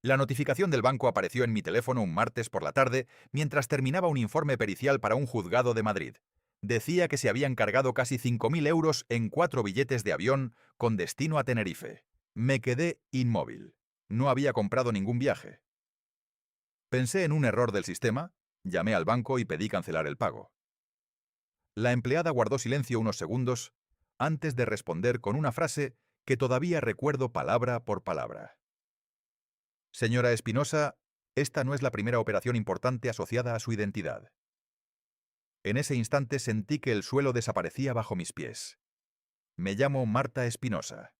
La notificación del banco apareció en mi teléfono un martes por la tarde mientras terminaba un informe pericial para un juzgado de Madrid. Decía que se habían cargado casi 5.000 euros en 4 billetes de avión con destino a Tenerife. Me quedé inmóvil. No había comprado ningún viaje. Pensé en un error del sistema, llamé al banco y pedí cancelar el pago. La empleada guardó silencio unos segundos antes de responder con una frase que todavía recuerdo palabra por palabra. Señora Espinosa, esta no es la primera operación importante asociada a su identidad. En ese instante sentí que el suelo desaparecía bajo mis pies. Me llamo Marta Espinosa.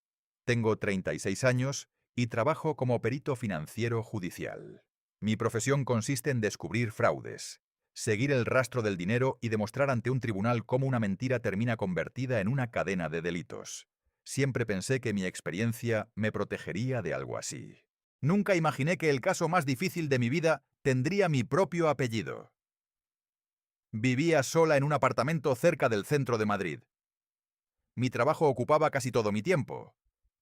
Tengo 36 años y trabajo como perito financiero judicial. Mi profesión consiste en descubrir fraudes, seguir el rastro del dinero y demostrar ante un tribunal cómo una mentira termina convertida en una cadena de delitos. Siempre pensé que mi experiencia me protegería de algo así. Nunca imaginé que el caso más difícil de mi vida tendría mi propio apellido. Vivía sola en un apartamento cerca del centro de Madrid. Mi trabajo ocupaba casi todo mi tiempo,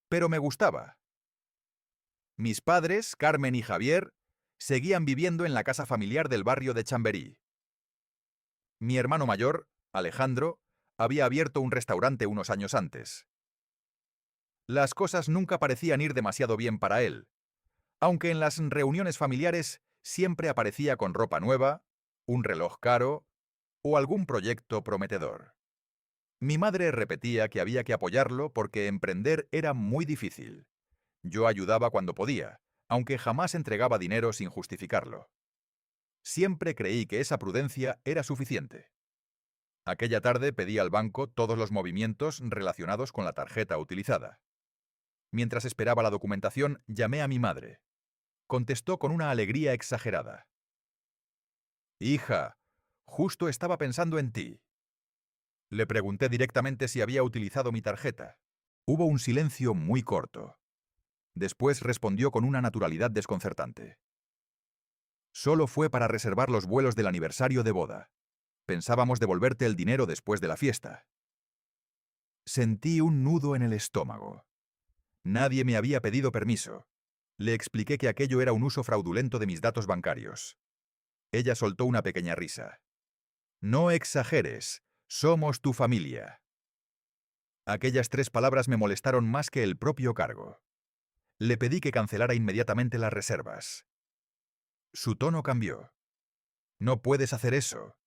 pero me gustaba. Mis padres, Carmen y Javier, seguían viviendo en la casa familiar del barrio de Chamberí. Mi hermano mayor, Alejandro, había abierto un restaurante unos años antes. Las cosas nunca parecían ir demasiado bien para él, aunque en las reuniones familiares siempre aparecía con ropa nueva, un reloj caro o algún proyecto prometedor. Mi madre repetía que había que apoyarlo porque emprender era muy difícil. Yo ayudaba cuando podía, aunque jamás entregaba dinero sin justificarlo. Siempre creí que esa prudencia era suficiente. Aquella tarde pedí al banco todos los movimientos relacionados con la tarjeta utilizada. Mientras esperaba la documentación, llamé a mi madre. Contestó con una alegría exagerada. Hija, justo estaba pensando en ti. Le pregunté directamente si había utilizado mi tarjeta. Hubo un silencio muy corto. Después respondió con una naturalidad desconcertante. Solo fue para reservar los vuelos del aniversario de boda. Pensábamos devolverte el dinero después de la fiesta. Sentí un nudo en el estómago. Nadie me había pedido permiso. Le expliqué que aquello era un uso fraudulento de mis datos bancarios. Ella soltó una pequeña risa. No exageres, somos tu familia. Aquellas 3 palabras me molestaron más que el propio cargo. Le pedí que cancelara inmediatamente las reservas. Su tono cambió. No puedes hacer eso.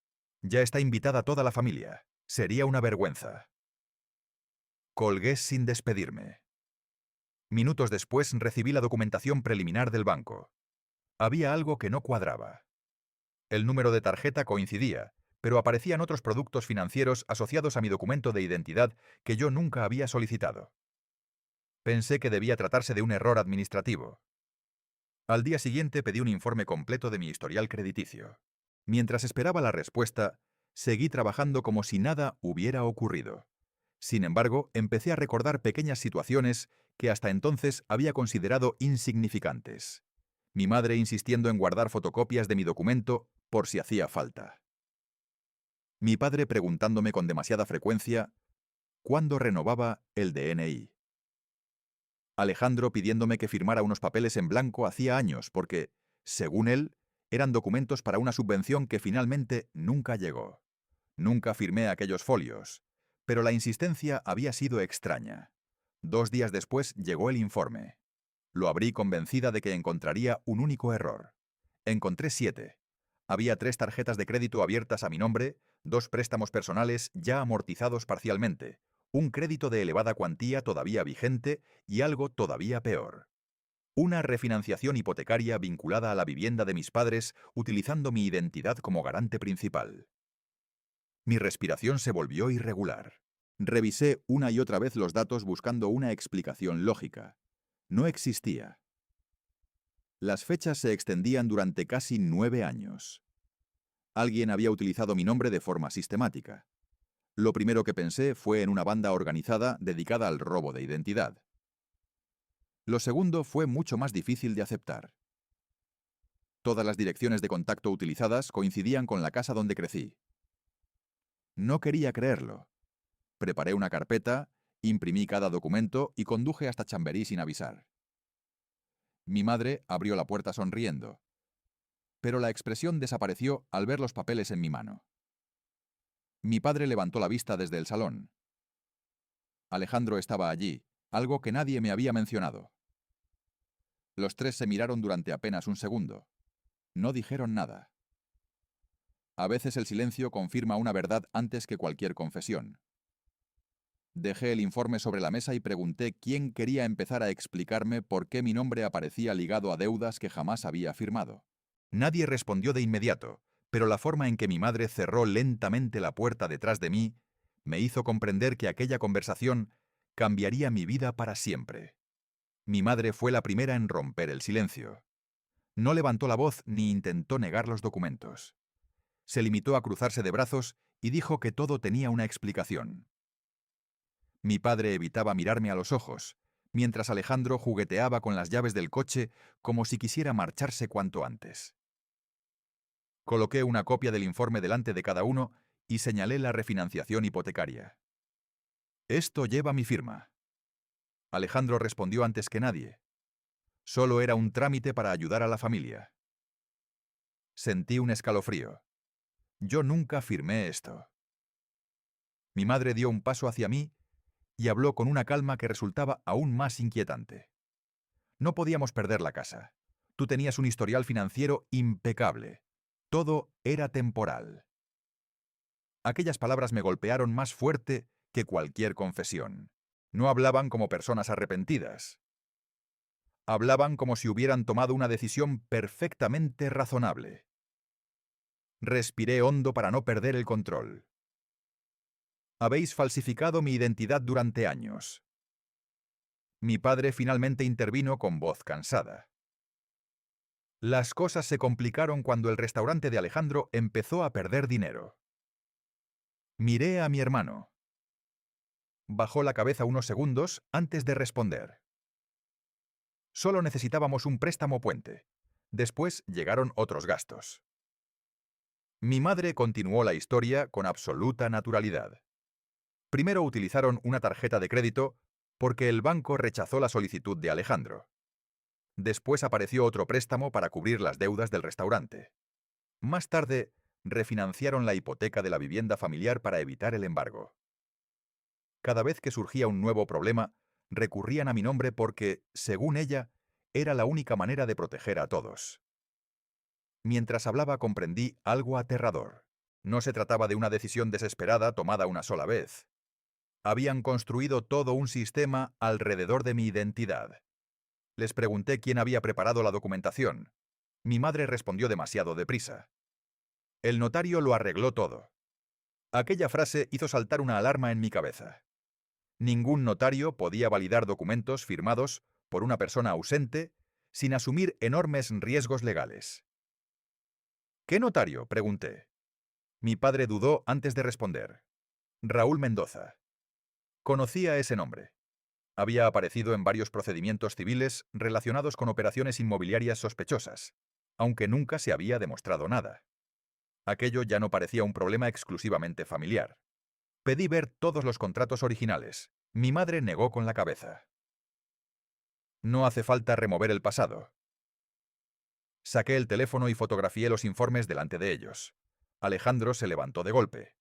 Ya está invitada toda la familia. Sería una vergüenza. Colgué sin despedirme. Minutos después recibí la documentación preliminar del banco. Había algo que no cuadraba. El número de tarjeta coincidía, pero aparecían otros productos financieros asociados a mi documento de identidad que yo nunca había solicitado. Pensé que debía tratarse de un error administrativo. Al día siguiente pedí un informe completo de mi historial crediticio. Mientras esperaba la respuesta, seguí trabajando como si nada hubiera ocurrido. Sin embargo, empecé a recordar pequeñas situaciones que hasta entonces había considerado insignificantes. Mi madre insistiendo en guardar fotocopias de mi documento por si hacía falta. Mi padre preguntándome con demasiada frecuencia cuándo renovaba el DNI. Alejandro pidiéndome que firmara unos papeles en blanco hacía años porque, según él, eran documentos para una subvención que finalmente nunca llegó. Nunca firmé aquellos folios, pero la insistencia había sido extraña. 2 días después llegó el informe. Lo abrí convencida de que encontraría un único error. Encontré 7. Había 3 tarjetas de crédito abiertas a mi nombre, 2 préstamos personales ya amortizados parcialmente, un crédito de elevada cuantía todavía vigente y algo todavía peor. Una refinanciación hipotecaria vinculada a la vivienda de mis padres utilizando mi identidad como garante principal. Mi respiración se volvió irregular. Revisé una y otra vez los datos buscando una explicación lógica. No existía. Las fechas se extendían durante casi 9 años. Alguien había utilizado mi nombre de forma sistemática. Lo primero que pensé fue en una banda organizada dedicada al robo de identidad. Lo segundo fue mucho más difícil de aceptar. Todas las direcciones de contacto utilizadas coincidían con la casa donde crecí. No quería creerlo. Preparé una carpeta, imprimí cada documento y conduje hasta Chamberí sin avisar. Mi madre abrió la puerta sonriendo, pero la expresión desapareció al ver los papeles en mi mano. Mi padre levantó la vista desde el salón. Alejandro estaba allí, algo que nadie me había mencionado. Los tres se miraron durante apenas un segundo. No dijeron nada. A veces el silencio confirma una verdad antes que cualquier confesión. Dejé el informe sobre la mesa y pregunté quién quería empezar a explicarme por qué mi nombre aparecía ligado a deudas que jamás había firmado. Nadie respondió de inmediato, pero la forma en que mi madre cerró lentamente la puerta detrás de mí me hizo comprender que aquella conversación cambiaría mi vida para siempre. Mi madre fue la primera en romper el silencio. No levantó la voz ni intentó negar los documentos. Se limitó a cruzarse de brazos y dijo que todo tenía una explicación. Mi padre evitaba mirarme a los ojos, mientras Alejandro jugueteaba con las llaves del coche como si quisiera marcharse cuanto antes. Coloqué una copia del informe delante de cada uno y señalé la refinanciación hipotecaria. Esto lleva mi firma. Alejandro respondió antes que nadie. Solo era un trámite para ayudar a la familia. Sentí un escalofrío. Yo nunca firmé esto. Mi madre dio un paso hacia mí y habló con una calma que resultaba aún más inquietante. No podíamos perder la casa. Tú tenías un historial financiero impecable. Todo era temporal. Aquellas palabras me golpearon más fuerte que cualquier confesión. No hablaban como personas arrepentidas. Hablaban como si hubieran tomado una decisión perfectamente razonable. Respiré hondo para no perder el control. Habéis falsificado mi identidad durante años. Mi padre finalmente intervino con voz cansada. Las cosas se complicaron cuando el restaurante de Alejandro empezó a perder dinero. Miré a mi hermano. Bajó la cabeza unos segundos antes de responder. Solo necesitábamos un préstamo puente. Después llegaron otros gastos. Mi madre continuó la historia con absoluta naturalidad. Primero utilizaron una tarjeta de crédito porque el banco rechazó la solicitud de Alejandro. Después apareció otro préstamo para cubrir las deudas del restaurante. Más tarde, refinanciaron la hipoteca de la vivienda familiar para evitar el embargo. Cada vez que surgía un nuevo problema, recurrían a mi nombre porque, según ella, era la única manera de proteger a todos. Mientras hablaba comprendí algo aterrador. No se trataba de una decisión desesperada tomada una sola vez. Habían construido todo un sistema alrededor de mi identidad. Les pregunté quién había preparado la documentación. Mi madre respondió demasiado deprisa. El notario lo arregló todo. Aquella frase hizo saltar una alarma en mi cabeza. Ningún notario podía validar documentos firmados por una persona ausente sin asumir enormes riesgos legales. ¿Qué notario?, pregunté. Mi padre dudó antes de responder. Raúl Mendoza. Conocía ese nombre. Había aparecido en varios procedimientos civiles relacionados con operaciones inmobiliarias sospechosas, aunque nunca se había demostrado nada. Aquello ya no parecía un problema exclusivamente familiar. Pedí ver todos los contratos originales. Mi madre negó con la cabeza. No hace falta remover el pasado. Saqué el teléfono y fotografié los informes delante de ellos. Alejandro se levantó de golpe.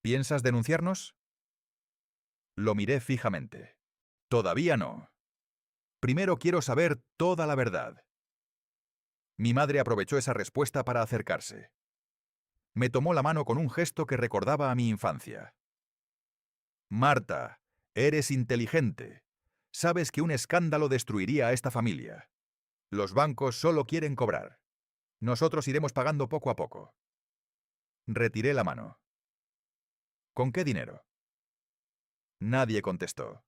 ¿Piensas denunciarnos? Lo miré fijamente. Todavía no. Primero quiero saber toda la verdad. Mi madre aprovechó esa respuesta para acercarse. Me tomó la mano con un gesto que recordaba a mi infancia. Marta, eres inteligente. Sabes que un escándalo destruiría a esta familia. Los bancos solo quieren cobrar. Nosotros iremos pagando poco a poco. Retiré la mano. ¿Con qué dinero? Nadie contestó.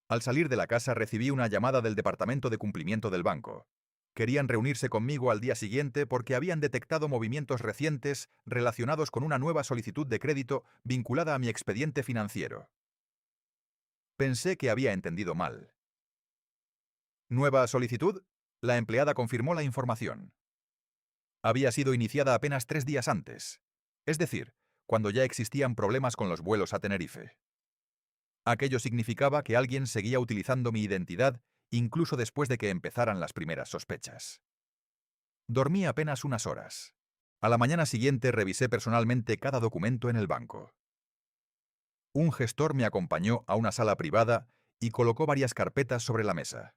Al salir de la casa recibí una llamada del departamento de cumplimiento del banco. Querían reunirse conmigo al día siguiente porque habían detectado movimientos recientes relacionados con una nueva solicitud de crédito vinculada a mi expediente financiero. Pensé que había entendido mal. ¿Nueva solicitud? La empleada confirmó la información. Había sido iniciada apenas 3 días antes, es decir, cuando ya existían problemas con los vuelos a Tenerife. Aquello significaba que alguien seguía utilizando mi identidad incluso después de que empezaran las primeras sospechas. Dormí apenas unas horas. A la mañana siguiente revisé personalmente cada documento en el banco. Un gestor me acompañó a una sala privada y colocó varias carpetas sobre la mesa.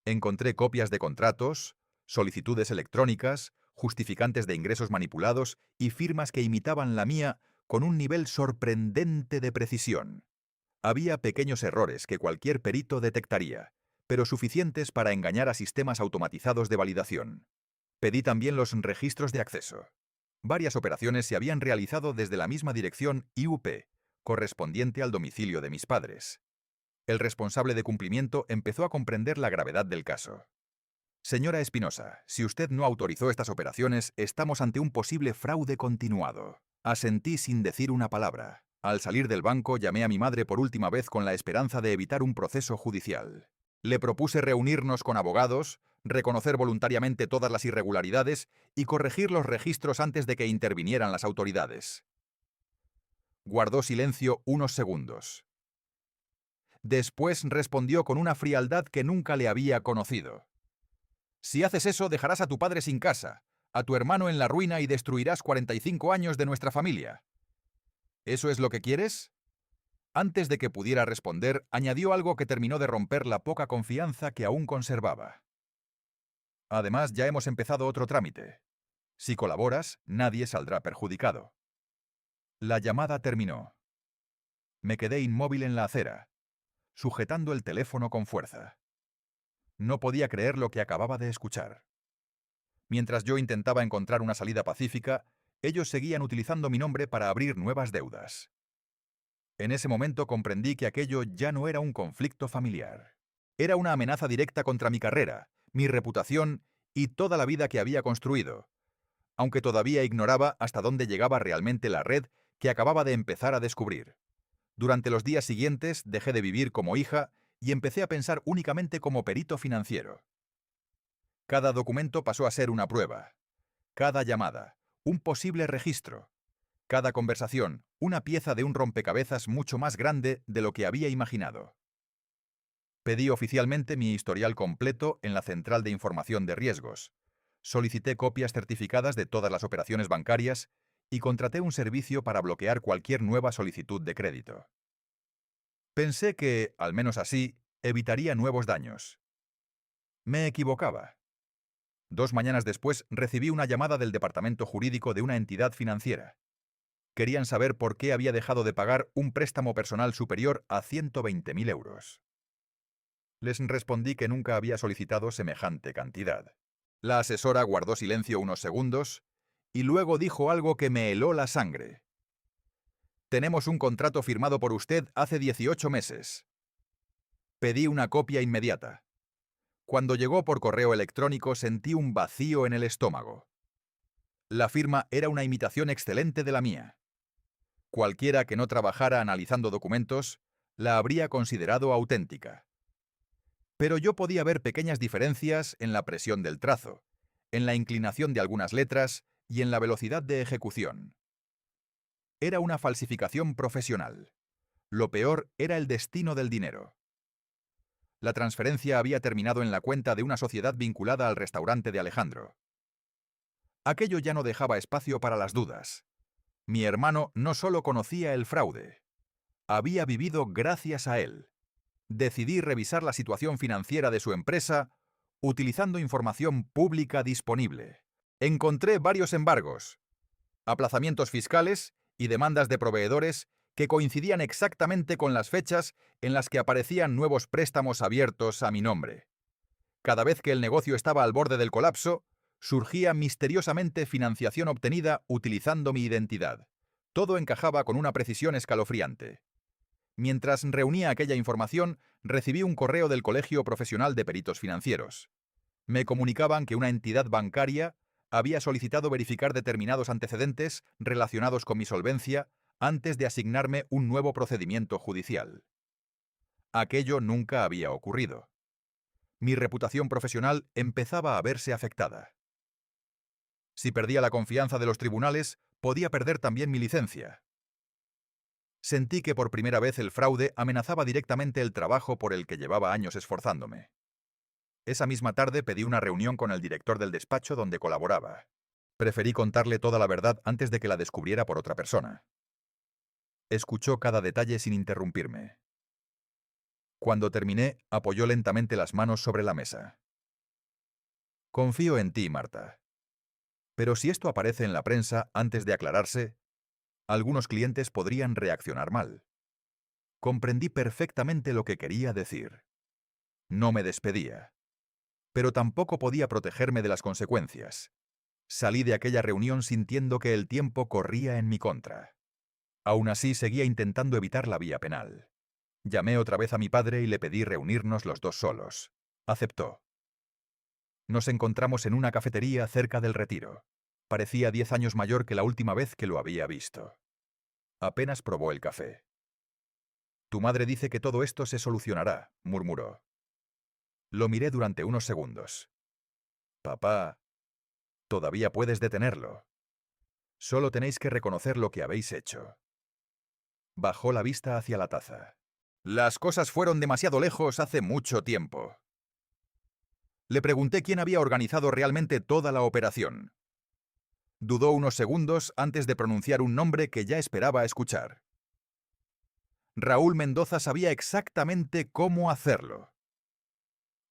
Encontré copias de contratos, solicitudes electrónicas, justificantes de ingresos manipulados y firmas que imitaban la mía con un nivel sorprendente de precisión. Había pequeños errores que cualquier perito detectaría, pero suficientes para engañar a sistemas automatizados de validación. Pedí también los registros de acceso. Varias operaciones se habían realizado desde la misma dirección IUP, correspondiente al domicilio de mis padres. El responsable de cumplimiento empezó a comprender la gravedad del caso. Señora Espinosa, si usted no autorizó estas operaciones, estamos ante un posible fraude continuado. Asentí sin decir una palabra. Al salir del banco, llamé a mi madre por última vez con la esperanza de evitar un proceso judicial. Le propuse reunirnos con abogados, reconocer voluntariamente todas las irregularidades y corregir los registros antes de que intervinieran las autoridades. Guardó silencio unos segundos. Después respondió con una frialdad que nunca le había conocido. Si haces eso, dejarás a tu padre sin casa, a tu hermano en la ruina y destruirás 45 años de nuestra familia. ¿Eso es lo que quieres? Antes de que pudiera responder, añadió algo que terminó de romper la poca confianza que aún conservaba. Además, ya hemos empezado otro trámite. Si colaboras, nadie saldrá perjudicado. La llamada terminó. Me quedé inmóvil en la acera, sujetando el teléfono con fuerza. No podía creer lo que acababa de escuchar. Mientras yo intentaba encontrar una salida pacífica, ellos seguían utilizando mi nombre para abrir nuevas deudas. En ese momento comprendí que aquello ya no era un conflicto familiar. Era una amenaza directa contra mi carrera, mi reputación y toda la vida que había construido, aunque todavía ignoraba hasta dónde llegaba realmente la red que acababa de empezar a descubrir. Durante los días siguientes dejé de vivir como hija y empecé a pensar únicamente como perito financiero. Cada documento pasó a ser una prueba. Cada llamada, un posible registro. Cada conversación, una pieza de un rompecabezas mucho más grande de lo que había imaginado. Pedí oficialmente mi historial completo en la Central de Información de Riesgos. Solicité copias certificadas de todas las operaciones bancarias y contraté un servicio para bloquear cualquier nueva solicitud de crédito. Pensé que, al menos así, evitaría nuevos daños. Me equivocaba. 2 mañanas después recibí una llamada del departamento jurídico de una entidad financiera. Querían saber por qué había dejado de pagar un préstamo personal superior a 120.000 euros. Les respondí que nunca había solicitado semejante cantidad. La asesora guardó silencio unos segundos y luego dijo algo que me heló la sangre. Tenemos un contrato firmado por usted hace 18 meses. Pedí una copia inmediata. Cuando llegó por correo electrónico sentí un vacío en el estómago. La firma era una imitación excelente de la mía. Cualquiera que no trabajara analizando documentos la habría considerado auténtica. Pero yo podía ver pequeñas diferencias en la presión del trazo, en la inclinación de algunas letras y en la velocidad de ejecución. Era una falsificación profesional. Lo peor era el destino del dinero. La transferencia había terminado en la cuenta de una sociedad vinculada al restaurante de Alejandro. Aquello ya no dejaba espacio para las dudas. Mi hermano no solo conocía el fraude, había vivido gracias a él. Decidí revisar la situación financiera de su empresa utilizando información pública disponible. Encontré varios embargos, aplazamientos fiscales y demandas de proveedores que coincidían exactamente con las fechas en las que aparecían nuevos préstamos abiertos a mi nombre. Cada vez que el negocio estaba al borde del colapso, surgía misteriosamente financiación obtenida utilizando mi identidad. Todo encajaba con una precisión escalofriante. Mientras reunía aquella información, recibí un correo del Colegio Profesional de Peritos Financieros. Me comunicaban que una entidad bancaria había solicitado verificar determinados antecedentes relacionados con mi solvencia antes de asignarme un nuevo procedimiento judicial. Aquello nunca había ocurrido. Mi reputación profesional empezaba a verse afectada. Si perdía la confianza de los tribunales, podía perder también mi licencia. Sentí que por primera vez el fraude amenazaba directamente el trabajo por el que llevaba años esforzándome. Esa misma tarde pedí una reunión con el director del despacho donde colaboraba. Preferí contarle toda la verdad antes de que la descubriera por otra persona. Escuchó cada detalle sin interrumpirme. Cuando terminé, apoyó lentamente las manos sobre la mesa. Confío en ti, Marta. Pero si esto aparece en la prensa antes de aclararse, algunos clientes podrían reaccionar mal. Comprendí perfectamente lo que quería decir. No me despedía. Pero tampoco podía protegerme de las consecuencias. Salí de aquella reunión sintiendo que el tiempo corría en mi contra. Aún así, seguía intentando evitar la vía penal. Llamé otra vez a mi padre y le pedí reunirnos los dos solos. Aceptó. Nos encontramos en una cafetería cerca del Retiro. Parecía 10 años mayor que la última vez que lo había visto. Apenas probó el café. Tu madre dice que todo esto se solucionará, murmuró. Lo miré durante unos segundos. Papá, todavía puedes detenerlo. Solo tenéis que reconocer lo que habéis hecho. Bajó la vista hacia la taza. Las cosas fueron demasiado lejos hace mucho tiempo. Le pregunté quién había organizado realmente toda la operación. Dudó unos segundos antes de pronunciar un nombre que ya esperaba escuchar. Raúl Mendoza sabía exactamente cómo hacerlo.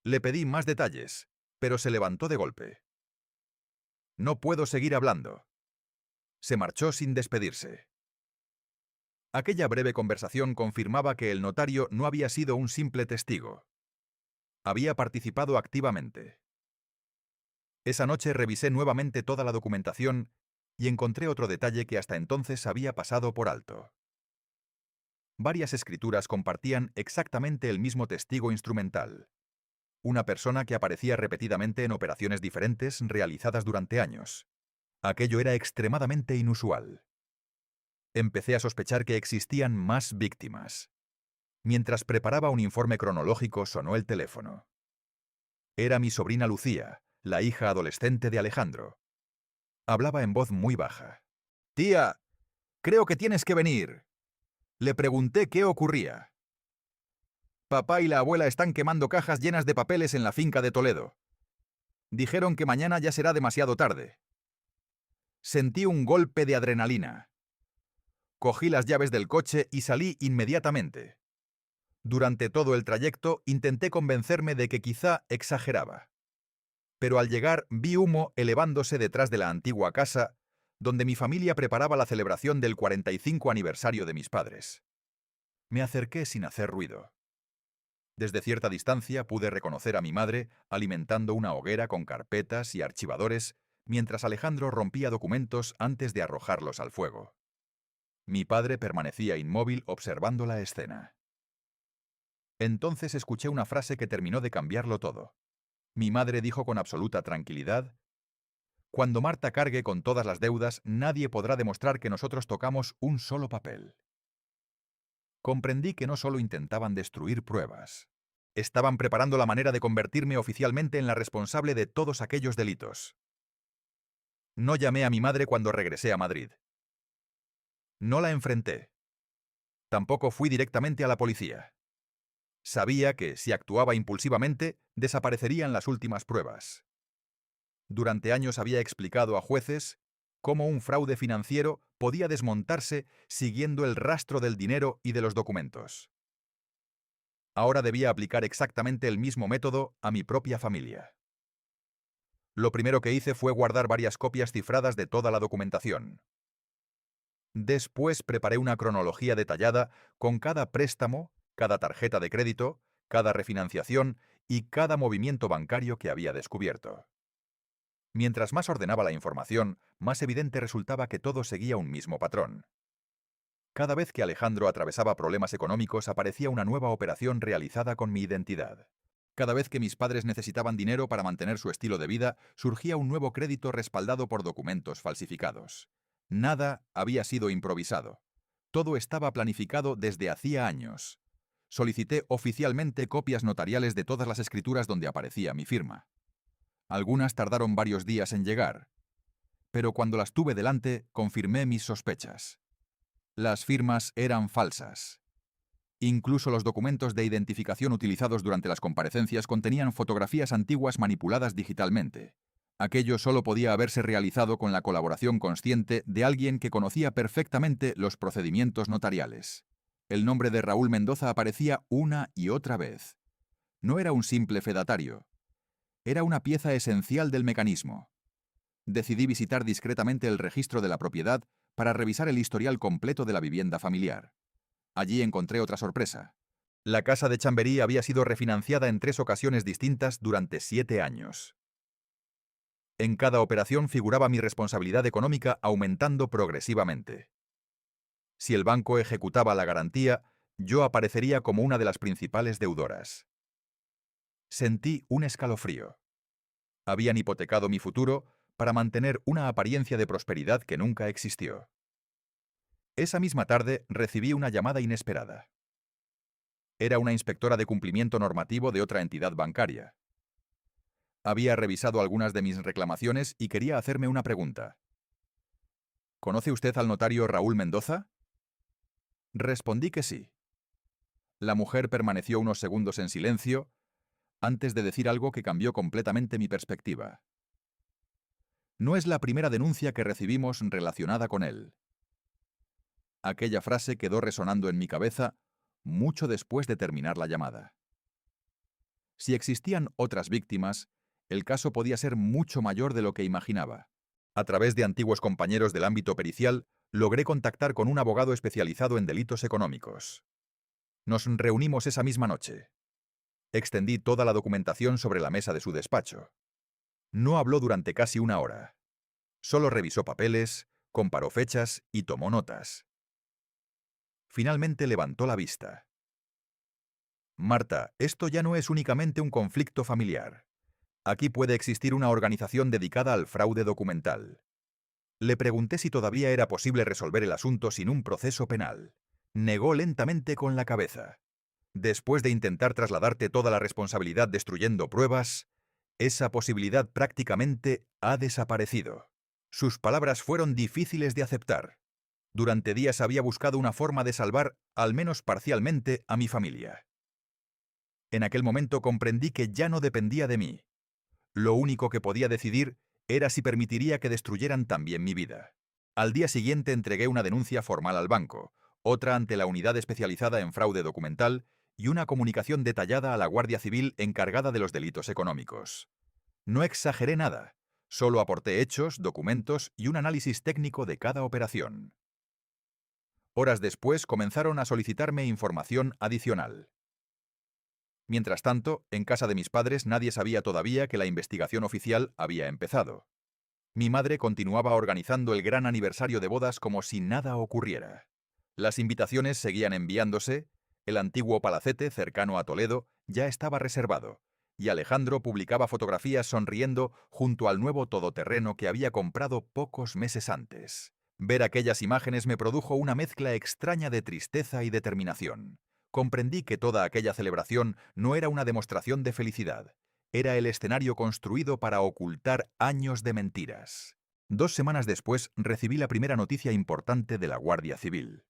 Le pedí más detalles, pero se levantó de golpe. No puedo seguir hablando. Se marchó sin despedirse. Aquella breve conversación confirmaba que el notario no había sido un simple testigo. Había participado activamente. Esa noche revisé nuevamente toda la documentación y encontré otro detalle que hasta entonces había pasado por alto. Varias escrituras compartían exactamente el mismo testigo instrumental. Una persona que aparecía repetidamente en operaciones diferentes realizadas durante años. Aquello era extremadamente inusual. Empecé a sospechar que existían más víctimas. Mientras preparaba un informe cronológico, sonó el teléfono. Era mi sobrina Lucía, la hija adolescente de Alejandro. Hablaba en voz muy baja. «Tía, creo que tienes que venir». Le pregunté qué ocurría. «Papá y la abuela están quemando cajas llenas de papeles en la finca de Toledo. Dijeron que mañana ya será demasiado tarde». Sentí un golpe de adrenalina. Cogí las llaves del coche y salí inmediatamente. Durante todo el trayecto intenté convencerme de que quizá exageraba. Pero al llegar vi humo elevándose detrás de la antigua casa, donde mi familia preparaba la celebración del 45 aniversario de mis padres. Me acerqué sin hacer ruido. Desde cierta distancia pude reconocer a mi madre alimentando una hoguera con carpetas y archivadores mientras Alejandro rompía documentos antes de arrojarlos al fuego. Mi padre permanecía inmóvil observando la escena. Entonces escuché una frase que terminó de cambiarlo todo. Mi madre dijo con absoluta tranquilidad: «Cuando Marta cargue con todas las deudas, nadie podrá demostrar que nosotros tocamos un solo papel». Comprendí que no solo intentaban destruir pruebas. Estaban preparando la manera de convertirme oficialmente en la responsable de todos aquellos delitos. No llamé a mi madre cuando regresé a Madrid. No la enfrenté. Tampoco fui directamente a la policía. Sabía que, si actuaba impulsivamente, desaparecerían las últimas pruebas. Durante años había explicado a jueces cómo un fraude financiero podía desmontarse siguiendo el rastro del dinero y de los documentos. Ahora debía aplicar exactamente el mismo método a mi propia familia. Lo primero que hice fue guardar varias copias cifradas de toda la documentación. Después preparé una cronología detallada con cada préstamo, cada tarjeta de crédito, cada refinanciación y cada movimiento bancario que había descubierto. Mientras más ordenaba la información, más evidente resultaba que todo seguía un mismo patrón. Cada vez que Alejandro atravesaba problemas económicos, aparecía una nueva operación realizada con mi identidad. Cada vez que mis padres necesitaban dinero para mantener su estilo de vida, surgía un nuevo crédito respaldado por documentos falsificados. Nada había sido improvisado. Todo estaba planificado desde hacía años. Solicité oficialmente copias notariales de todas las escrituras donde aparecía mi firma. Algunas tardaron varios días en llegar, pero cuando las tuve delante, confirmé mis sospechas. Las firmas eran falsas. Incluso los documentos de identificación utilizados durante las comparecencias contenían fotografías antiguas manipuladas digitalmente. Aquello solo podía haberse realizado con la colaboración consciente de alguien que conocía perfectamente los procedimientos notariales. El nombre de Raúl Mendoza aparecía una y otra vez. No era un simple fedatario. Era una pieza esencial del mecanismo. Decidí visitar discretamente el registro de la propiedad para revisar el historial completo de la vivienda familiar. Allí encontré otra sorpresa. La casa de Chamberí había sido refinanciada en 3 ocasiones distintas durante 7 años. En cada operación figuraba mi responsabilidad económica aumentando progresivamente. Si el banco ejecutaba la garantía, yo aparecería como una de las principales deudoras. Sentí un escalofrío. Habían hipotecado mi futuro para mantener una apariencia de prosperidad que nunca existió. Esa misma tarde recibí una llamada inesperada. Era una inspectora de cumplimiento normativo de otra entidad bancaria. Había revisado algunas de mis reclamaciones y quería hacerme una pregunta. ¿Conoce usted al notario Raúl Mendoza? Respondí que sí. La mujer permaneció unos segundos en silencio antes de decir algo que cambió completamente mi perspectiva. No es la primera denuncia que recibimos relacionada con él. Aquella frase quedó resonando en mi cabeza mucho después de terminar la llamada. Si existían otras víctimas, el caso podía ser mucho mayor de lo que imaginaba. A través de antiguos compañeros del ámbito pericial, logré contactar con un abogado especializado en delitos económicos. Nos reunimos esa misma noche. Extendí toda la documentación sobre la mesa de su despacho. No habló durante casi 1 hora. Solo revisó papeles, comparó fechas y tomó notas. Finalmente levantó la vista. Marta, esto ya no es únicamente un conflicto familiar. Aquí puede existir una organización dedicada al fraude documental. Le pregunté si todavía era posible resolver el asunto sin un proceso penal. Negó lentamente con la cabeza. Después de intentar trasladarte toda la responsabilidad destruyendo pruebas, esa posibilidad prácticamente ha desaparecido. Sus palabras fueron difíciles de aceptar. Durante días había buscado una forma de salvar, al menos parcialmente, a mi familia. En aquel momento comprendí que ya no dependía de mí. Lo único que podía decidir era si permitiría que destruyeran también mi vida. Al día siguiente entregué una denuncia formal al banco, otra ante la unidad especializada en fraude documental y una comunicación detallada a la Guardia Civil encargada de los delitos económicos. No exageré nada, solo aporté hechos, documentos y un análisis técnico de cada operación. Horas después comenzaron a solicitarme información adicional. Mientras tanto, en casa de mis padres nadie sabía todavía que la investigación oficial había empezado. Mi madre continuaba organizando el gran aniversario de bodas como si nada ocurriera. Las invitaciones seguían enviándose, el antiguo palacete cercano a Toledo ya estaba reservado, y Alejandro publicaba fotografías sonriendo junto al nuevo todoterreno que había comprado pocos meses antes. Ver aquellas imágenes me produjo una mezcla extraña de tristeza y determinación. Comprendí que toda aquella celebración no era una demostración de felicidad. Era el escenario construido para ocultar años de mentiras. 2 semanas después recibí la primera noticia importante de la Guardia Civil.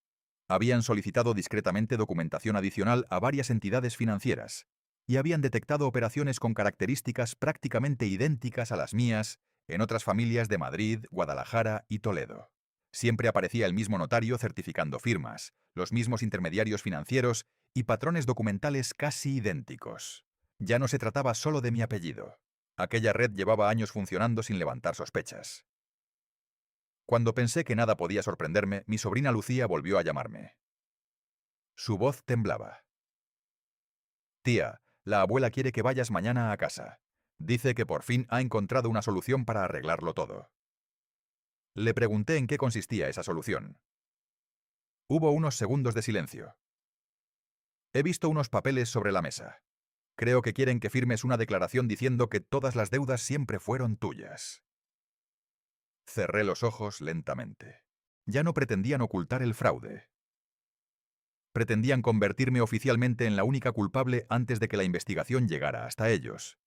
Habían solicitado discretamente documentación adicional a varias entidades financieras y habían detectado operaciones con características prácticamente idénticas a las mías en otras familias de Madrid, Guadalajara y Toledo. Siempre aparecía el mismo notario certificando firmas, los mismos intermediarios financieros y patrones documentales casi idénticos. Ya no se trataba solo de mi apellido. Aquella red llevaba años funcionando sin levantar sospechas. Cuando pensé que nada podía sorprenderme, mi sobrina Lucía volvió a llamarme. Su voz temblaba. Tía, la abuela quiere que vayas mañana a casa. Dice que por fin ha encontrado una solución para arreglarlo todo. Le pregunté en qué consistía esa solución. Hubo unos segundos de silencio. He visto unos papeles sobre la mesa. Creo que quieren que firmes una declaración diciendo que todas las deudas siempre fueron tuyas. Cerré los ojos lentamente. Ya no pretendían ocultar el fraude. Pretendían convertirme oficialmente en la única culpable antes de que la investigación llegara hasta ellos.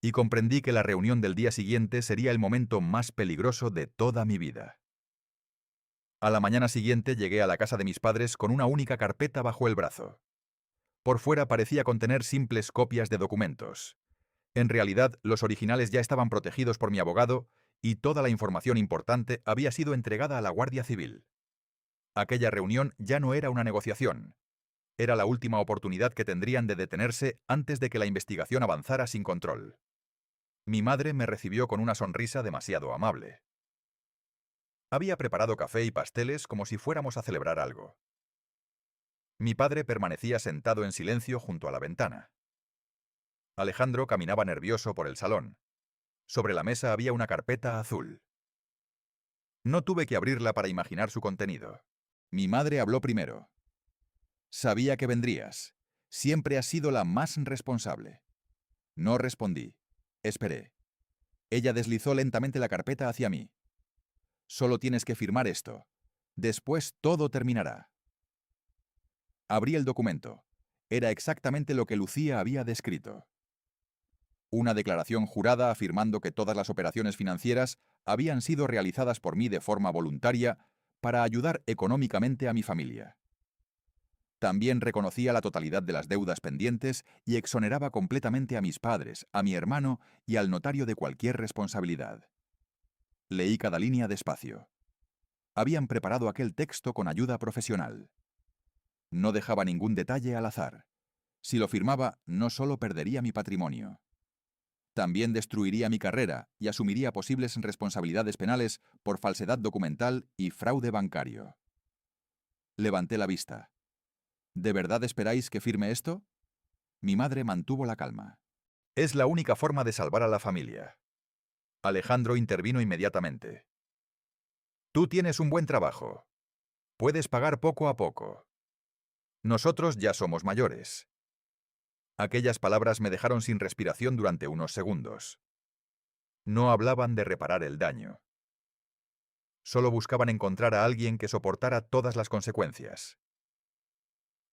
Y comprendí que la reunión del día siguiente sería el momento más peligroso de toda mi vida. A la mañana siguiente llegué a la casa de mis padres con una única carpeta bajo el brazo. Por fuera parecía contener simples copias de documentos. En realidad, los originales ya estaban protegidos por mi abogado y toda la información importante había sido entregada a la Guardia Civil. Aquella reunión ya no era una negociación. Era la última oportunidad que tendrían de detenerse antes de que la investigación avanzara sin control. Mi madre me recibió con una sonrisa demasiado amable. Había preparado café y pasteles como si fuéramos a celebrar algo. Mi padre permanecía sentado en silencio junto a la ventana. Alejandro caminaba nervioso por el salón. Sobre la mesa había una carpeta azul. No tuve que abrirla para imaginar su contenido. Mi madre habló primero. Sabía que vendrías. Siempre has sido la más responsable. No respondí. Esperé. Ella deslizó lentamente la carpeta hacia mí. Solo tienes que firmar esto. Después todo terminará. Abrí el documento. Era exactamente lo que Lucía había descrito. Una declaración jurada afirmando que todas las operaciones financieras habían sido realizadas por mí de forma voluntaria para ayudar económicamente a mi familia. También reconocía la totalidad de las deudas pendientes y exoneraba completamente a mis padres, a mi hermano y al notario de cualquier responsabilidad. Leí cada línea despacio. Habían preparado aquel texto con ayuda profesional. No dejaba ningún detalle al azar. Si lo firmaba, no solo perdería mi patrimonio. También destruiría mi carrera y asumiría posibles responsabilidades penales por falsedad documental y fraude bancario. Levanté la vista. ¿De verdad esperáis que firme esto? Mi madre mantuvo la calma. Es la única forma de salvar a la familia. Alejandro intervino inmediatamente. Tú tienes un buen trabajo. Puedes pagar poco a poco. Nosotros ya somos mayores. Aquellas palabras me dejaron sin respiración durante unos segundos. No hablaban de reparar el daño. Solo buscaban encontrar a alguien que soportara todas las consecuencias.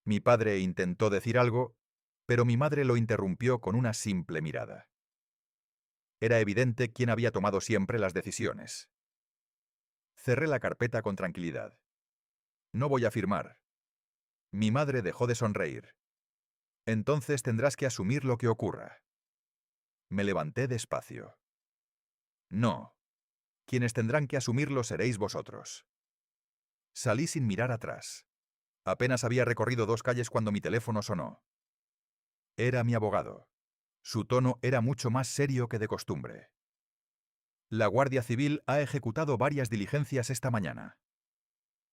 Mi padre intentó decir algo, pero mi madre lo interrumpió con una simple mirada. Era evidente quién había tomado siempre las decisiones. Cerré la carpeta con tranquilidad. No voy a firmar. Mi madre dejó de sonreír. Entonces tendrás que asumir lo que ocurra. Me levanté despacio. No. Quienes tendrán que asumirlo seréis vosotros. Salí sin mirar atrás. Apenas había recorrido 2 calles cuando mi teléfono sonó. Era mi abogado. Su tono era mucho más serio que de costumbre. La Guardia Civil ha ejecutado varias diligencias esta mañana.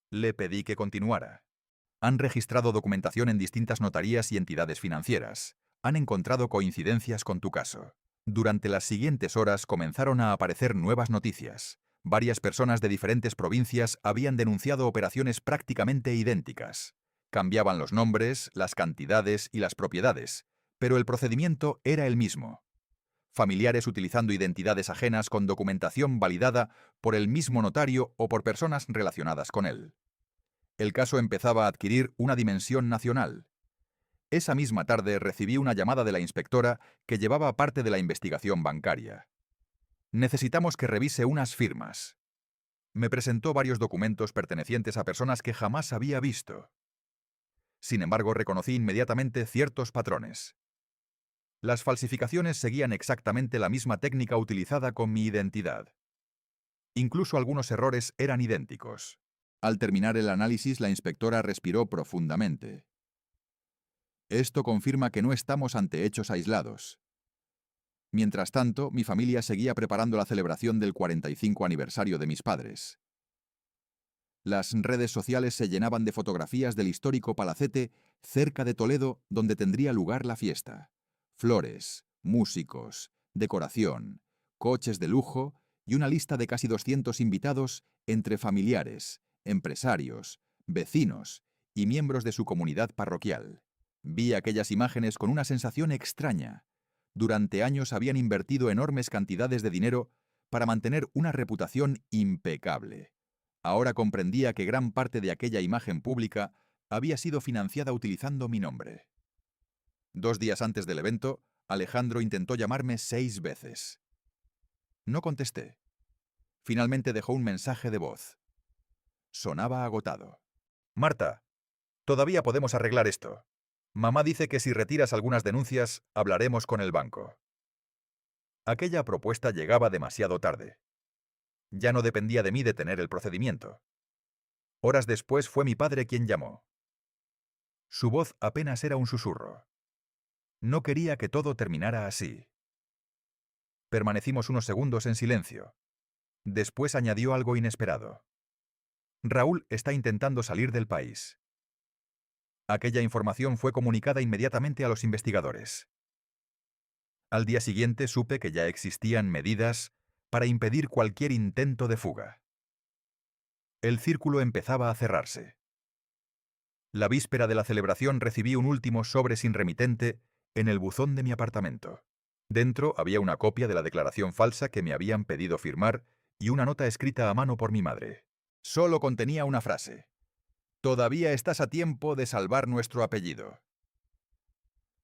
Le pedí que continuara. Han registrado documentación en distintas notarías y entidades financieras. Han encontrado coincidencias con tu caso. Durante las siguientes horas comenzaron a aparecer nuevas noticias. Varias personas de diferentes provincias habían denunciado operaciones prácticamente idénticas. Cambiaban los nombres, las cantidades y las propiedades, pero el procedimiento era el mismo. Familiares utilizando identidades ajenas con documentación validada por el mismo notario o por personas relacionadas con él. El caso empezaba a adquirir una dimensión nacional. Esa misma tarde recibí una llamada de la inspectora que llevaba parte de la investigación bancaria. Necesitamos que revise unas firmas. Me presentó varios documentos pertenecientes a personas que jamás había visto. Sin embargo, reconocí inmediatamente ciertos patrones. Las falsificaciones seguían exactamente la misma técnica utilizada con mi identidad. Incluso algunos errores eran idénticos. Al terminar el análisis, la inspectora respiró profundamente. Esto confirma que no estamos ante hechos aislados. Mientras tanto, mi familia seguía preparando la celebración del 45 aniversario de mis padres. Las redes sociales se llenaban de fotografías del histórico palacete cerca de Toledo donde tendría lugar la fiesta. Flores, músicos, decoración, coches de lujo y una lista de casi 200 invitados entre familiares, empresarios, vecinos y miembros de su comunidad parroquial. Vi aquellas imágenes con una sensación extraña. Durante años habían invertido enormes cantidades de dinero para mantener una reputación impecable. Ahora comprendía que gran parte de aquella imagen pública había sido financiada utilizando mi nombre. 2 días antes del evento, Alejandro intentó llamarme 6 veces. No contesté. Finalmente dejó un mensaje de voz. Sonaba agotado. Marta, todavía podemos arreglar esto. Mamá dice que si retiras algunas denuncias, hablaremos con el banco. Aquella propuesta llegaba demasiado tarde. Ya no dependía de mí detener el procedimiento. Horas después fue mi padre quien llamó. Su voz apenas era un susurro. No quería que todo terminara así. Permanecimos unos segundos en silencio. Después añadió algo inesperado. Raúl está intentando salir del país. Aquella información fue comunicada inmediatamente a los investigadores. Al día siguiente supe que ya existían medidas para impedir cualquier intento de fuga. El círculo empezaba a cerrarse. La víspera de la celebración recibí un último sobre sin remitente en el buzón de mi apartamento. Dentro había una copia de la declaración falsa que me habían pedido firmar y una nota escrita a mano por mi madre. Solo contenía una frase. Todavía estás a tiempo de salvar nuestro apellido.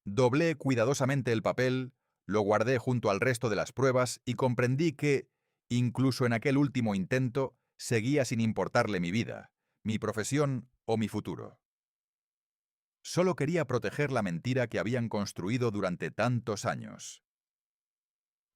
Doblé cuidadosamente el papel, lo guardé junto al resto de las pruebas y comprendí que, incluso en aquel último intento, seguía sin importarle mi vida, mi profesión o mi futuro. Solo quería proteger la mentira que habían construido durante tantos años.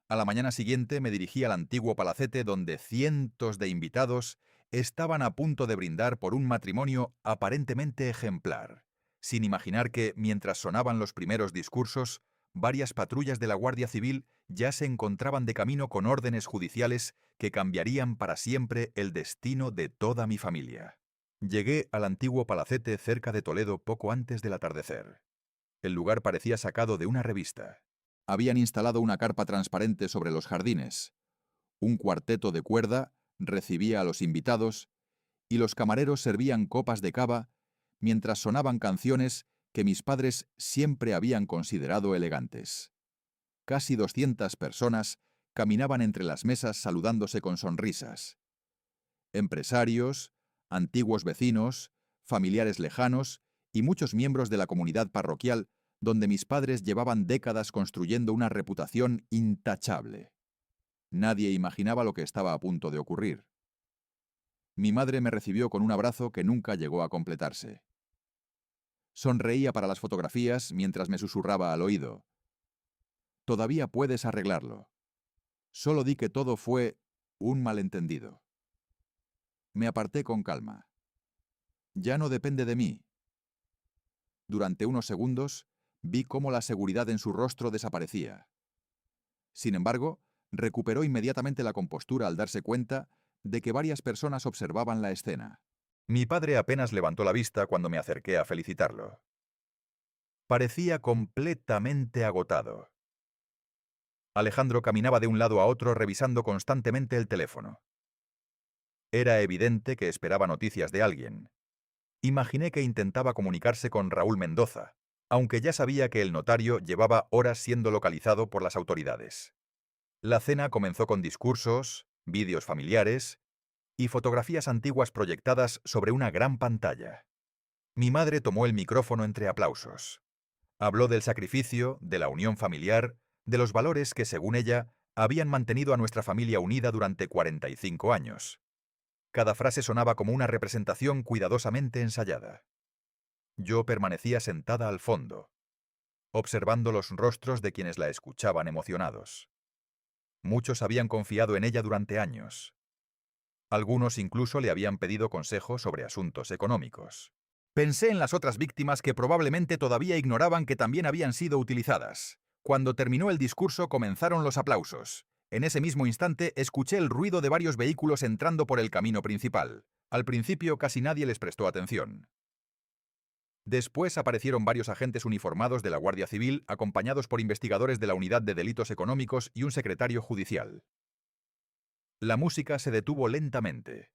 A la mañana siguiente me dirigí al antiguo palacete donde cientos de invitados estaban a punto de brindar por un matrimonio aparentemente ejemplar, sin imaginar que, mientras sonaban los primeros discursos, varias patrullas de la Guardia Civil ya se encontraban de camino con órdenes judiciales que cambiarían para siempre el destino de toda mi familia. Llegué al antiguo palacete cerca de Toledo poco antes del atardecer. El lugar parecía sacado de una revista. Habían instalado una carpa transparente sobre los jardines. Un cuarteto de cuerda recibía a los invitados y los camareros servían copas de cava mientras sonaban canciones que mis padres siempre habían considerado elegantes. Casi 200 personas caminaban entre las mesas saludándose con sonrisas. Empresarios, antiguos vecinos, familiares lejanos y muchos miembros de la comunidad parroquial donde mis padres llevaban décadas construyendo una reputación intachable. Nadie imaginaba lo que estaba a punto de ocurrir. Mi madre me recibió con un abrazo que nunca llegó a completarse. Sonreía para las fotografías mientras me susurraba al oído. Todavía puedes arreglarlo. Solo di que todo fue un malentendido. Me aparté con calma. Ya no depende de mí. Durante unos segundos, vi cómo la seguridad en su rostro desaparecía. Sin embargo, recuperó inmediatamente la compostura al darse cuenta de que varias personas observaban la escena. Mi padre apenas levantó la vista cuando me acerqué a felicitarlo. Parecía completamente agotado. Alejandro caminaba de un lado a otro revisando constantemente el teléfono. Era evidente que esperaba noticias de alguien. Imaginé que intentaba comunicarse con Raúl Mendoza, aunque ya sabía que el notario llevaba horas siendo localizado por las autoridades. La cena comenzó con discursos, vídeos familiares y fotografías antiguas proyectadas sobre una gran pantalla. Mi madre tomó el micrófono entre aplausos. Habló del sacrificio, de la unión familiar, de los valores que, según ella, habían mantenido a nuestra familia unida durante 45 años. Cada frase sonaba como una representación cuidadosamente ensayada. Yo permanecía sentada al fondo, observando los rostros de quienes la escuchaban emocionados. Muchos habían confiado en ella durante años. Algunos incluso le habían pedido consejo sobre asuntos económicos. Pensé en las otras víctimas que probablemente todavía ignoraban que también habían sido utilizadas. Cuando terminó el discurso comenzaron los aplausos. En ese mismo instante escuché el ruido de varios vehículos entrando por el camino principal. Al principio casi nadie les prestó atención. Después aparecieron varios agentes uniformados de la Guardia Civil acompañados por investigadores de la Unidad de Delitos Económicos y un secretario judicial. La música se detuvo lentamente.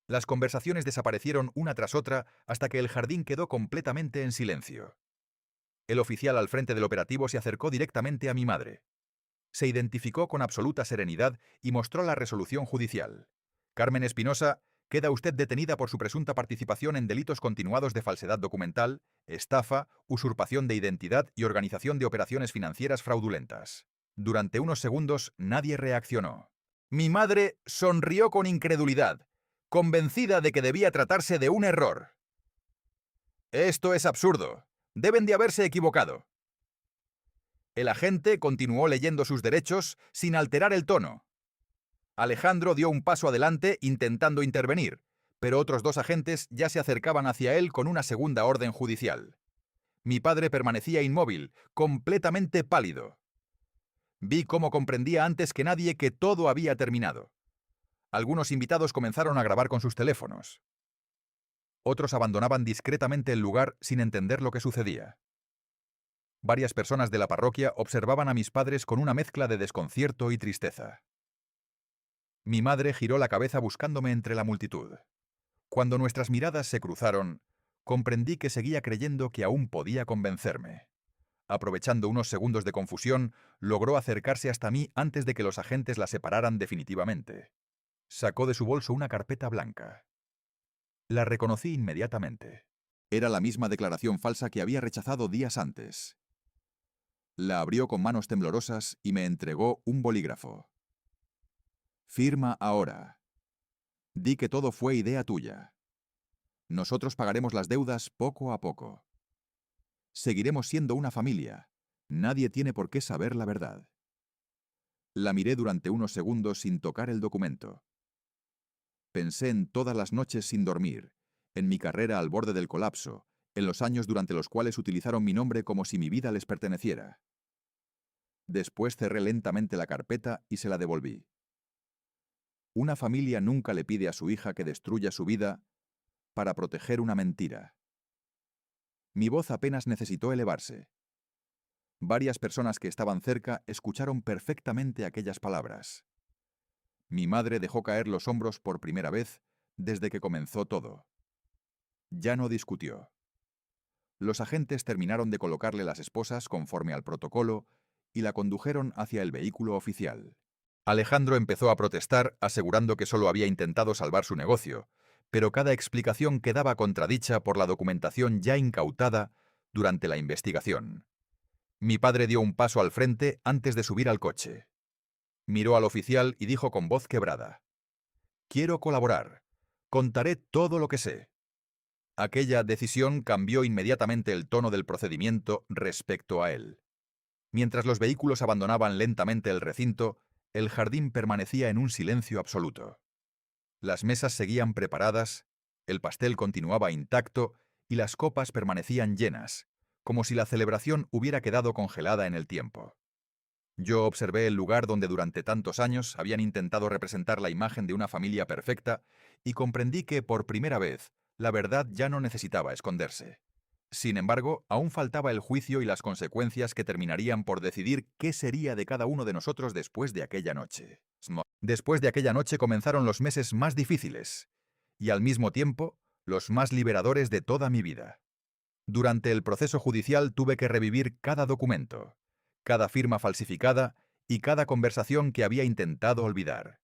Las conversaciones desaparecieron una tras otra hasta que el jardín quedó completamente en silencio. El oficial al frente del operativo se acercó directamente a mi madre. Se identificó con absoluta serenidad y mostró la resolución judicial. Carmen Espinosa, queda usted detenida por su presunta participación en delitos continuados de falsedad documental, estafa, usurpación de identidad y organización de operaciones financieras fraudulentas. Durante unos segundos nadie reaccionó. Mi madre sonrió con incredulidad, convencida de que debía tratarse de un error. Esto es absurdo. Deben de haberse equivocado. El agente continuó leyendo sus derechos sin alterar el tono. Alejandro dio un paso adelante intentando intervenir, pero otros dos agentes ya se acercaban hacia él con una segunda orden judicial. Mi padre permanecía inmóvil, completamente pálido. Vi cómo comprendía antes que nadie que todo había terminado. Algunos invitados comenzaron a grabar con sus teléfonos. Otros abandonaban discretamente el lugar sin entender lo que sucedía. Varias personas de la parroquia observaban a mis padres con una mezcla de desconcierto y tristeza. Mi madre giró la cabeza buscándome entre la multitud. Cuando nuestras miradas se cruzaron, comprendí que seguía creyendo que aún podía convencerme. Aprovechando unos segundos de confusión, logró acercarse hasta mí antes de que los agentes la separaran definitivamente. Sacó de su bolso una carpeta blanca. La reconocí inmediatamente. Era la misma declaración falsa que había rechazado días antes. La abrió con manos temblorosas y me entregó un bolígrafo. Firma ahora. Di que todo fue idea tuya. Nosotros pagaremos las deudas poco a poco. Seguiremos siendo una familia. Nadie tiene por qué saber la verdad. La miré durante unos segundos sin tocar el documento. Pensé en todas las noches sin dormir, en mi carrera al borde del colapso, en los años durante los cuales utilizaron mi nombre como si mi vida les perteneciera. Después cerré lentamente la carpeta y se la devolví. Una familia nunca le pide a su hija que destruya su vida para proteger una mentira. Mi voz apenas necesitó elevarse. Varias personas que estaban cerca escucharon perfectamente aquellas palabras. Mi madre dejó caer los hombros por primera vez desde que comenzó todo. Ya no discutió. Los agentes terminaron de colocarle las esposas conforme al protocolo y la condujeron hacia el vehículo oficial. Alejandro empezó a protestar, asegurando que solo había intentado salvar su negocio, pero cada explicación quedaba contradicha por la documentación ya incautada durante la investigación. Mi padre dio un paso al frente antes de subir al coche. Miró al oficial y dijo con voz quebrada: «Quiero colaborar. Contaré todo lo que sé». Aquella decisión cambió inmediatamente el tono del procedimiento respecto a él. Mientras los vehículos abandonaban lentamente el recinto, el jardín permanecía en un silencio absoluto. Las mesas seguían preparadas, el pastel continuaba intacto y las copas permanecían llenas, como si la celebración hubiera quedado congelada en el tiempo. Yo observé el lugar donde durante tantos años habían intentado representar la imagen de una familia perfecta y comprendí que, por primera vez, la verdad ya no necesitaba esconderse. Sin embargo, aún faltaba el juicio y las consecuencias que terminarían por decidir qué sería de cada uno de nosotros después de aquella noche. Después de aquella noche comenzaron los meses más difíciles y, al mismo tiempo, los más liberadores de toda mi vida. Durante el proceso judicial tuve que revivir cada documento, cada firma falsificada y cada conversación que había intentado olvidar.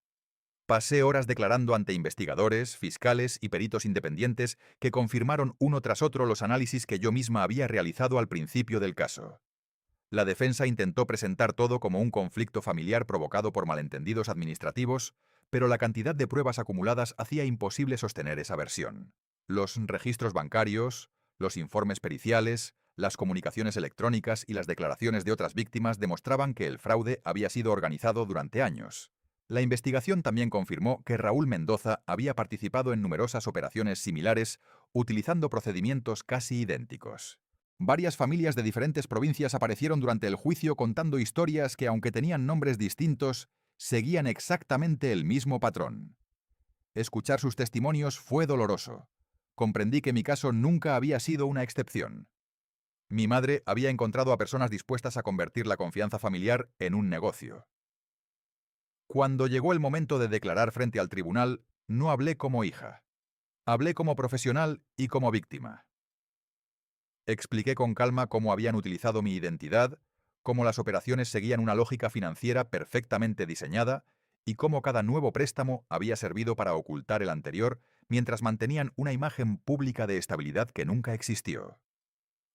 Pasé horas declarando ante investigadores, fiscales y peritos independientes que confirmaron uno tras otro los análisis que yo misma había realizado al principio del caso. La defensa intentó presentar todo como un conflicto familiar provocado por malentendidos administrativos, pero la cantidad de pruebas acumuladas hacía imposible sostener esa versión. Los registros bancarios, los informes periciales, las comunicaciones electrónicas y las declaraciones de otras víctimas demostraban que el fraude había sido organizado durante años. La investigación también confirmó que Raúl Mendoza había participado en numerosas operaciones similares utilizando procedimientos casi idénticos. Varias familias de diferentes provincias aparecieron durante el juicio contando historias que, aunque tenían nombres distintos, seguían exactamente el mismo patrón. Escuchar sus testimonios fue doloroso. Comprendí que mi caso nunca había sido una excepción. Mi madre había encontrado a personas dispuestas a convertir la confianza familiar en un negocio. Cuando llegó el momento de declarar frente al tribunal, no hablé como hija. Hablé como profesional y como víctima. Expliqué con calma cómo habían utilizado mi identidad, cómo las operaciones seguían una lógica financiera perfectamente diseñada y cómo cada nuevo préstamo había servido para ocultar el anterior mientras mantenían una imagen pública de estabilidad que nunca existió.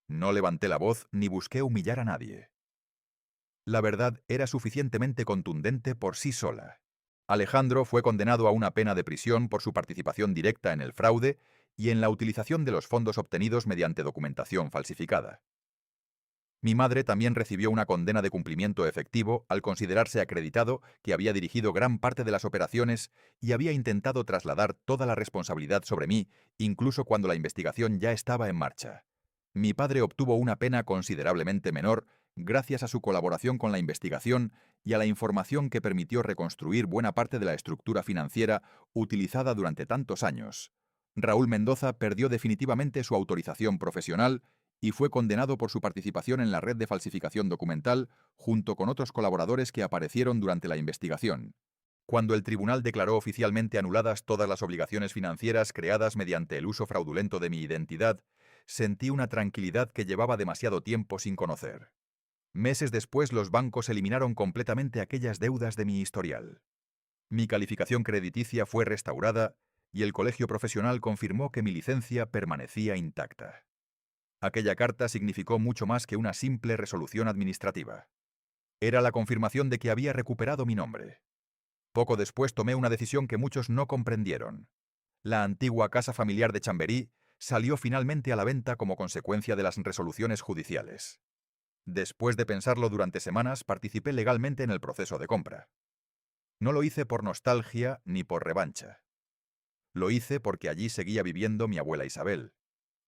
No levanté la voz ni busqué humillar a nadie. La verdad era suficientemente contundente por sí sola. Alejandro fue condenado a una pena de prisión por su participación directa en el fraude y en la utilización de los fondos obtenidos mediante documentación falsificada. Mi madre también recibió una condena de cumplimiento efectivo al considerarse acreditado que había dirigido gran parte de las operaciones y había intentado trasladar toda la responsabilidad sobre mí, incluso cuando la investigación ya estaba en marcha. Mi padre obtuvo una pena considerablemente menor gracias a su colaboración con la investigación y a la información que permitió reconstruir buena parte de la estructura financiera utilizada durante tantos años. Raúl Mendoza perdió definitivamente su autorización profesional y fue condenado por su participación en la red de falsificación documental junto con otros colaboradores que aparecieron durante la investigación. Cuando el tribunal declaró oficialmente anuladas todas las obligaciones financieras creadas mediante el uso fraudulento de mi identidad, sentí una tranquilidad que llevaba demasiado tiempo sin conocer. Meses después, los bancos eliminaron completamente aquellas deudas de mi historial. Mi calificación crediticia fue restaurada y el colegio profesional confirmó que mi licencia permanecía intacta. Aquella carta significó mucho más que una simple resolución administrativa. Era la confirmación de que había recuperado mi nombre. Poco después tomé una decisión que muchos no comprendieron. La antigua casa familiar de Chamberí salió finalmente a la venta como consecuencia de las resoluciones judiciales. Después de pensarlo durante semanas, participé legalmente en el proceso de compra. No lo hice por nostalgia ni por revancha. Lo hice porque allí seguía viviendo mi abuela Isabel,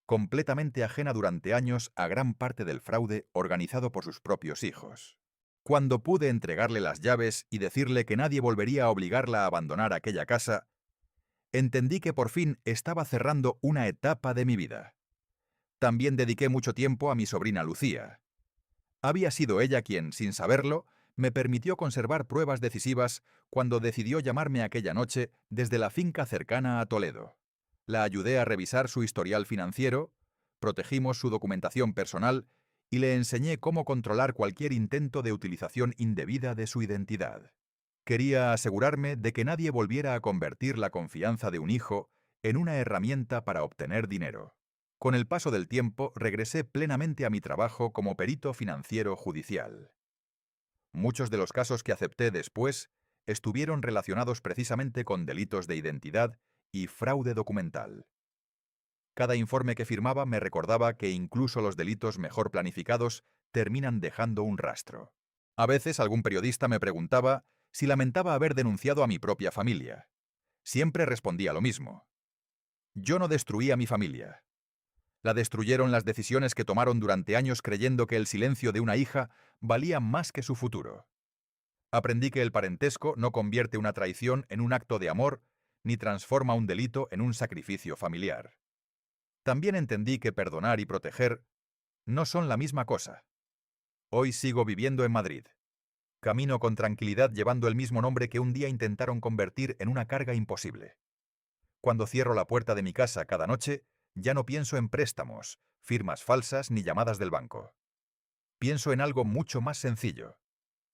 completamente ajena durante años a gran parte del fraude organizado por sus propios hijos. Cuando pude entregarle las llaves y decirle que nadie volvería a obligarla a abandonar aquella casa, entendí que por fin estaba cerrando una etapa de mi vida. También dediqué mucho tiempo a mi sobrina Lucía. Había sido ella quien, sin saberlo, me permitió conservar pruebas decisivas cuando decidió llamarme aquella noche desde la finca cercana a Toledo. La ayudé a revisar su historial financiero, protegimos su documentación personal y le enseñé cómo controlar cualquier intento de utilización indebida de su identidad. Quería asegurarme de que nadie volviera a convertir la confianza de un hijo en una herramienta para obtener dinero. Con el paso del tiempo, regresé plenamente a mi trabajo como perito financiero judicial. Muchos de los casos que acepté después estuvieron relacionados precisamente con delitos de identidad y fraude documental. Cada informe que firmaba me recordaba que incluso los delitos mejor planificados terminan dejando un rastro. A veces algún periodista me preguntaba si lamentaba haber denunciado a mi propia familia. Siempre respondía lo mismo. Yo no destruí a mi familia. La destruyeron las decisiones que tomaron durante años creyendo que el silencio de una hija valía más que su futuro. Aprendí que el parentesco no convierte una traición en un acto de amor ni transforma un delito en un sacrificio familiar. También entendí que perdonar y proteger no son la misma cosa. Hoy sigo viviendo en Madrid. Camino con tranquilidad llevando el mismo nombre que un día intentaron convertir en una carga imposible. Cuando cierro la puerta de mi casa cada noche, ya no pienso en préstamos, firmas falsas ni llamadas del banco. Pienso en algo mucho más sencillo.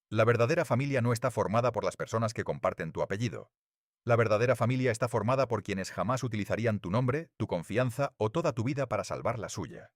La verdadera familia no está formada por las personas que comparten tu apellido. La verdadera familia está formada por quienes jamás utilizarían tu nombre, tu confianza o toda tu vida para salvar la suya.